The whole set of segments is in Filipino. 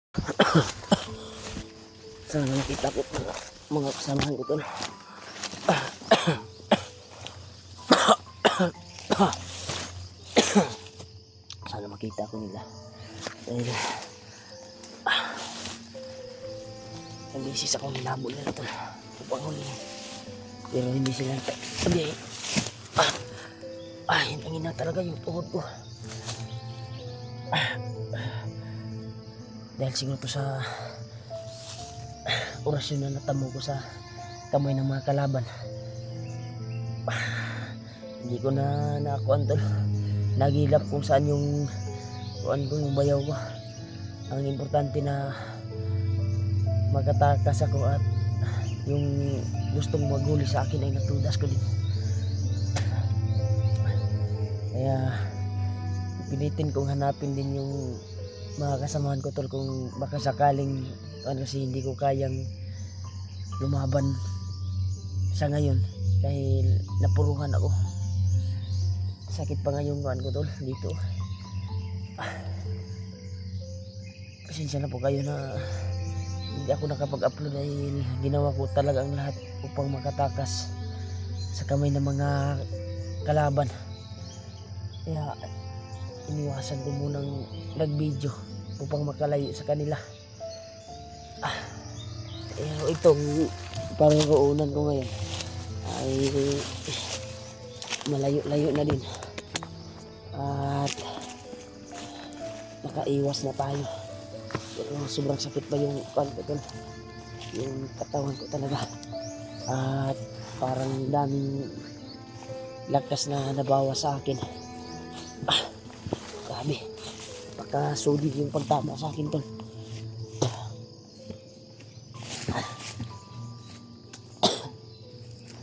Sana nakita ko mga kasamahan ko tol. Sana makita ko nila. Dahil nag-isis akong hinabol nila tol upang hulihin. Pero hindi sila sabi. Hintangin na talaga yung tuhod ko. Dahil siguro to sa orasyon na natamo ko sa kamay ng mga kalaban. Hindi ko na nakuan tol. Nagilap kung saan yung kuan ko, yung bayaw ko. Ang importante na magkatakas ako at yung gustong maghuli sa akin ay natudas ko din. Kaya pilitin kong hanapin din yung mga kasamahan ko tol kung baka sakaling kasi hindi ko kayang lumaban sa ngayon dahil napuruhan ako. Sakit pa nga yung kuan ko tol dito. Pasensya na po kayo na hindi ako nakapag-upload dahil ginawa ko talaga ang lahat upang makatakas sa kamay ng mga kalaban. Kaya iniwasan ko munang nag-video upang makalayo sa kanila. Itong pangungoonan ko ngayon ay malayo-layo na din at nakaiwas na tayo. Pero sobrang sakit pa yung yung katawan ko talaga at parang daming lakas na nabawas sa akin. Grabe, napakasolid yung pagtama sa akin tol.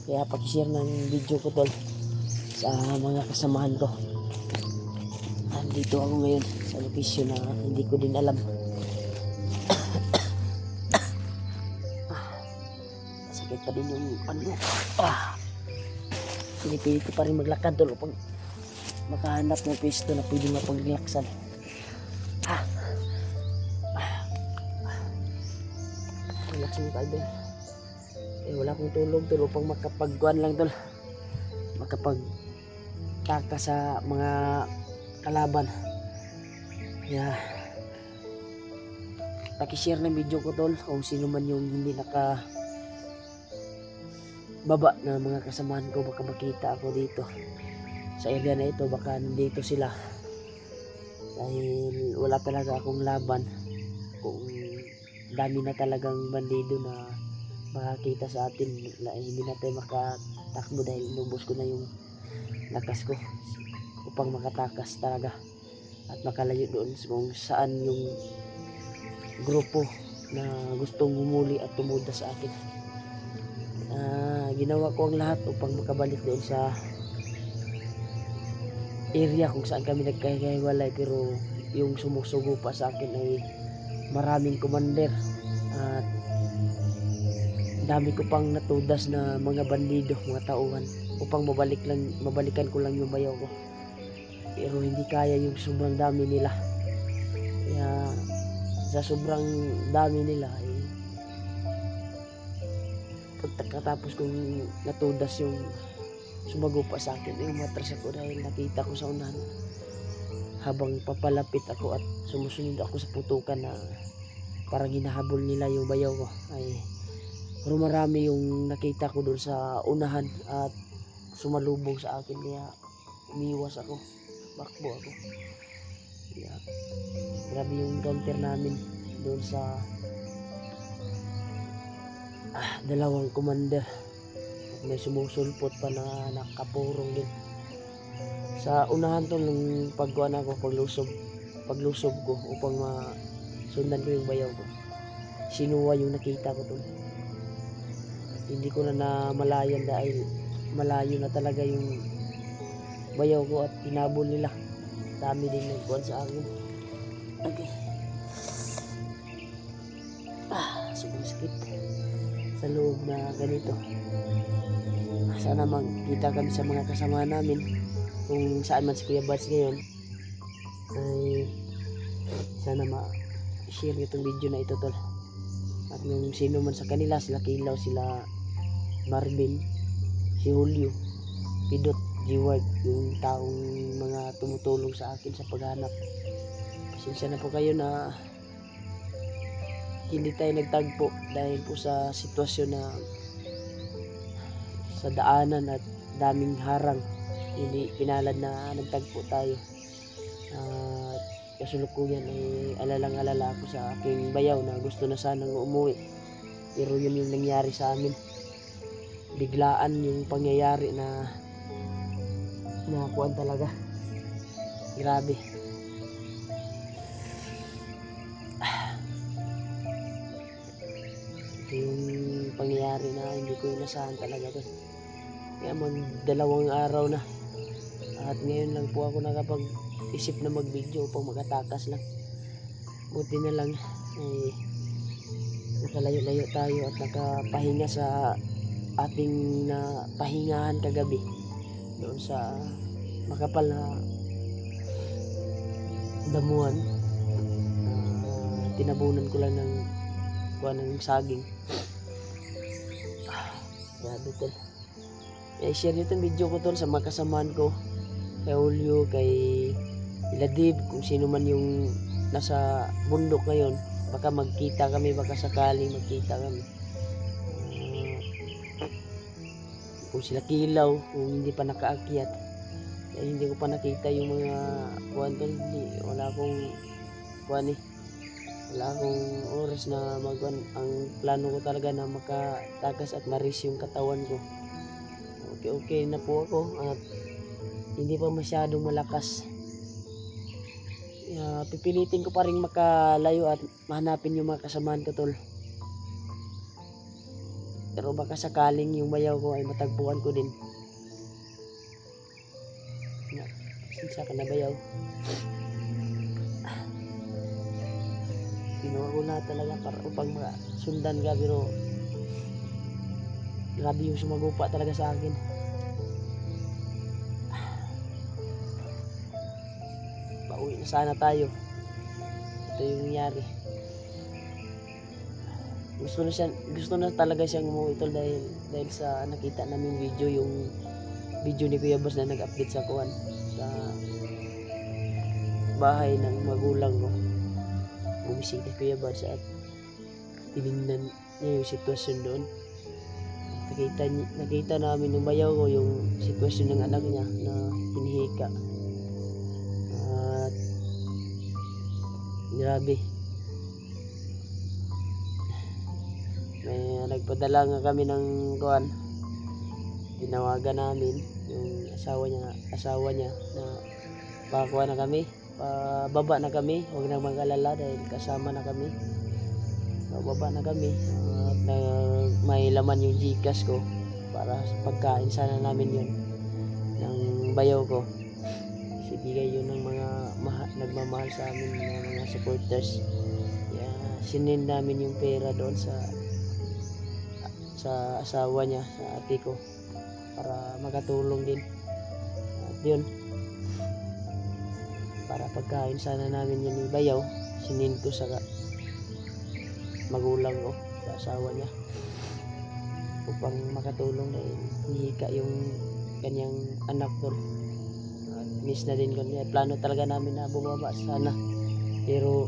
Kaya pag-share ng video ko tol sa mga kasamahan ko. Nandito ako ngayon sa location na hindi ko din alam. Sakit pa din yung ano. Pinipilit ko pa rin maglakad tol upang makahanap ng pwesto na pwede mapaglaksan. Relax mo kayo tol. Wala akong tulog tol upang makapagkuhan lang tol, makapagtaka sa mga kalaban. Kaya pakishare ng video ko tol kung sino man yung hindi naka baba na mga kasamahan ko, baka makita ako dito sa area na ito, baka nandito sila dahil wala talaga akong laban. Kung dami na talagang bandido na makakita sa atin na hindi na tayo makatakbo dahil inubos ko na yung lakas ko upang makatakas talaga at makalayo doon kung saan yung grupo na gustong humuli at tumuda sa akin. Ginawa ko ang lahat upang makabalik doon sa area kung saan kami nagkahiwalay, pero yung sumusugo pa sa akin ay maraming commander at dami ko pang natudas na mga bandido, mga tauhan upang mabalikan ko lang yung bayaw ko, pero hindi kaya yung sobrang dami nila. Kaya sa sobrang dami nila ay pagkatapos kong natudas yung sumago pa sa akin, yung matras ako dahil nakita ko sa unahan habang papalapit ako at sumusunod ako sa putukan na parang hinahabol nila yung bayaw ko. Ay marami yung nakita ko doon sa unahan at sumalubong sa akin, kaya umiwas ako, bakbo ako. Kaya grabe yung counter namin doon sa dalawang commander. May sumusulpot pa na nakapurong din sa unahan to nung pagkuhan ako, paglusob ko upang masundan ko yung bayaw ko. Sinuwa yung nakita ko to. Hindi ko na namalayan dahil malayo na talaga yung bayaw ko at hinabol nila. Dami din nagkuhan sa akin. Okay. Sobrang sakit sa loob na ganito. Sana magkita kami sa mga kasama namin kung saan man si Kuya Bats ngayon, ay sana i-share itong video na ito tol. At yung sino man sa kanila, sila Kilaw, sila Marvin, si Julio, Pidot, G-Word, yung taong mga tumutulong sa akin sa paghanap. Pasensya na po kayo na hindi tayo nagtagpo dahil po sa sitwasyon na sa daanan at daming harang. Hindi pinalad na nagtagpo tayo. Kasulukuyan ay alalang-alala ako sa aking bayaw na gusto na sanang umuwi, pero yun yung nangyari sa amin. Biglaan yung pangyayari na nakuan talaga. Grabe. Ito yung pangyayari na hindi ko inasahan talaga to. Kaya dalawang araw na at ngayon lang po ako nakapag-isip na mag-video upang makatakas lang. Buti na lang ay nakalayo-layo tayo at nakapahinga sa ating pahingahan kagabi doon sa makapal na damuhan. Tinabunan ko lang ng saging. Grabe tol. I-share nyo itong video ko tol sa mga kasamahan ko, kay Julio, kay Iladib, kung sino man yung nasa bundok ngayon. Baka magkita kami, baka sakaling magkita kami. Kung sila Kilaw, kung hindi pa nakaakyat, eh, hindi ko pa nakita yung mga kuwan tol. Wala akong oras na magwan. Ang plano ko talaga na makatakas at maris yung katawan ko. Okay na po ako at hindi pa masyadong malakas. Pipilitin ko pa rin makalayo at mahanapin yung mga kasamahan ko tol. Pero baka sakaling yung bayaw ko ay matagpuan ko din. Sinsa ka na bayaw. Ginawa ko na talaga para upang sundan ka, pero grabe yung sumagupa talaga sa akin. Pauwi na sana tayo. Ito yung nangyari. Gusto na talaga siyang umuwi tol dahil sa nakita namin video, yung video ni Kuya Bas na nag-update sa kuwan sa bahay ng magulang ko. Bumisita Kuya Bas at tinignan niya yung sitwasyon doon. Nakita namin yung bayaw ko yung sitwasyon ng anak niya na hinihika. At grabe. May nagpadala nga kami ng kuwan. Tinawagan namin yung asawa niya na pakuha na kami, pababa na kami, huwag na mag-alala dahil kasama na kami. Pababa na kami at may laman yung Gcash ko para pagkain sana namin yun ng bayaw ko. Ibigay yun ng mga nagmamahal sa amin na mga supporters. Sinend namin yung pera doon sa asawa niya, sa ate ko, para makatulong din. At yun, para pagkain sana namin yun ni bayaw, sinend ko sa magulang ko, sa asawa niya, upang makatulong dahil hihika yung kanyang anak doon. Miss na din ko niya. Plano talaga namin na bumaba sana, pero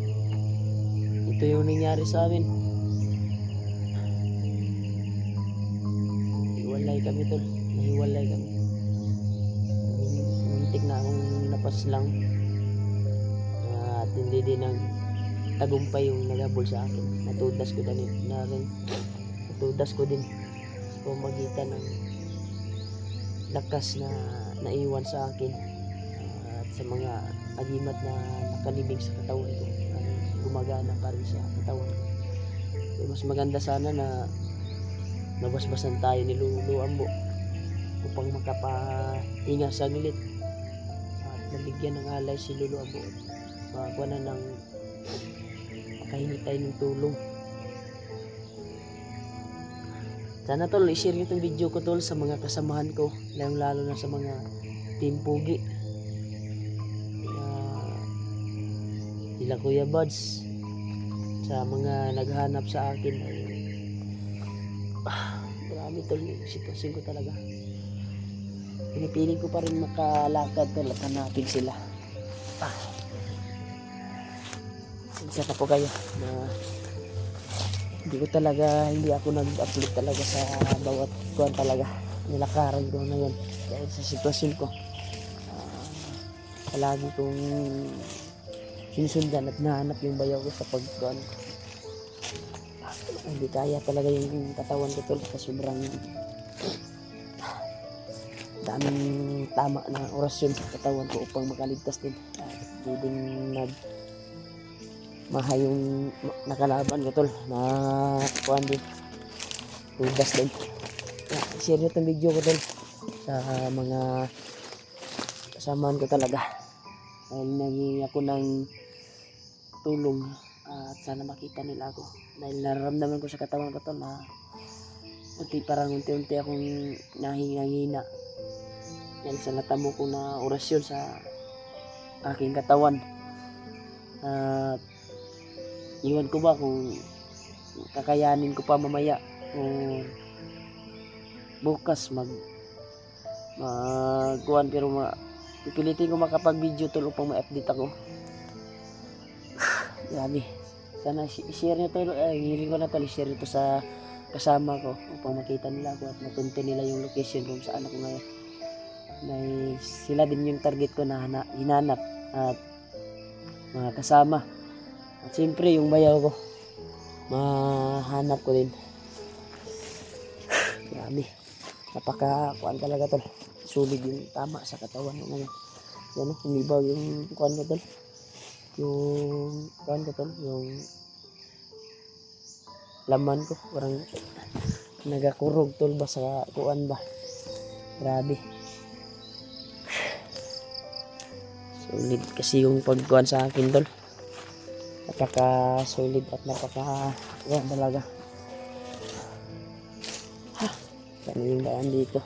ito yung nangyari sa amin. Nahiwalay kami. Muntik na akong napaslang at hindi din tagumpay yung naghabol sa akin. Natudas ko din sa pamagitan ng lakas na naiwan sa akin at sa mga agimat na nakalibing sa katawan ko, gumagana pa rin sa katawan ko. So, mas maganda sana na nabasbasan tayo ni Lulu Ambo upang makapahinga saglit at nabigyan ng alay si Lulu Ambo at makakuha na ng makahingi tayo ng tulong. Sana tol, i-share nyo itong video ko tol sa mga kasamahan ko, lalo na sa mga Team Pugi, sila Kuya Buds, sa mga naghanap sa akin ay marami tol yung sitwasyon ko talaga. Pinipiling ko pa rin makalakad tol at hanapin sila. Isa na po kayo na hindi ako nag-upload talaga sa bawat kuwan talaga nilakaran ko na yun dahil sa sitwasyon ko. Palagi kong sinusundan at nahanap yung bayaw ko sa pagkuhan. Hindi kaya talaga yung katawan ko tol sa sobrang daming tama na orasyon sa katawan ko upang makaligtas din. Hindi din maha yung nakalaban ko tol na kuhan din tugas din. Share nyo itong video ko tol sa mga kasamaan ko talaga dahil naging ako ng tulong at sana makita nila ako dahil nararamdaman ko sa katawan ko tol na unti-unti akong nahihina dahil sa natamo ko na orasyon sa aking katawan. At iwan ko ba kung kakayanin ko pa mamaya o bukas magkuhan pero pipilitin ko makapag video tol upang ma-update ako. Grabe. Sana i-share nyo to, hiling ko na tol, i-share ito sa kasama ko upang makita nila ako at matunti nila yung location kung saan ako ngayon. Dahil sila din yung target ko na hinanap at mga kasama. At siyempre yung bayaw ko mahanap ko din. Grabe. Napaka-kuan talaga tol. Sulit yung tama sa katawan ko ngayon. Yan o, umibaw yung kuan ko tol. Yung kuan ko tol, yung laman ko. Parang nagakurog tol ba sa kuan ba. Grabe. Sulit kasi yung pagkuan sa akin tol. Napaka-solid at napaka-kuan talaga. Ano yung daan dito?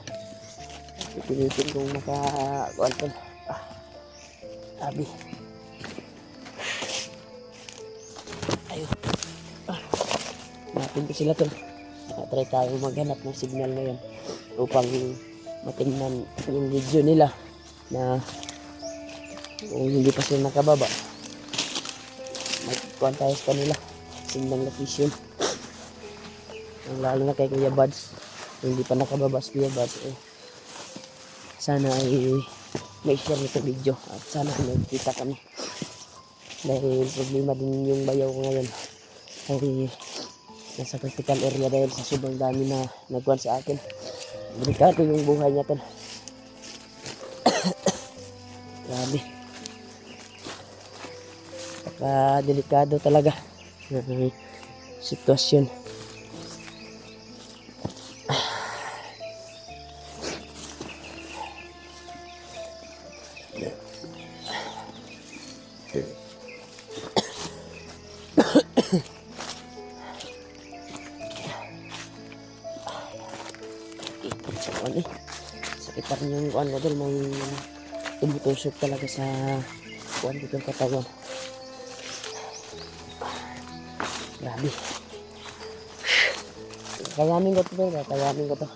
Pipilitin kong makakuan tol. Abi. Ayun. Hanapin ko sila tol. Try tayo maghanap ng signal ngayon upang matingnan yung video nila na kung hindi pa sila nakababa magkuhan tayo sa kanila signal location. Lalo na kay Kuya Buds kung hindi pa nakababa si Kuya Buds sana ay may share nito video at sana magkita kami dahil problema din yung bayaw ko ngayon ay nasa critical area dahil sa sobrang dami na nagkuhan sa akin. Delikado yung buhay niya tol. Grabe. Delikado talaga ng sitwasyon. Sakitan yung kuan ko dun, may tumutusok talaga sa kuan ko yung katawan. Grabe. Kayanin ko to.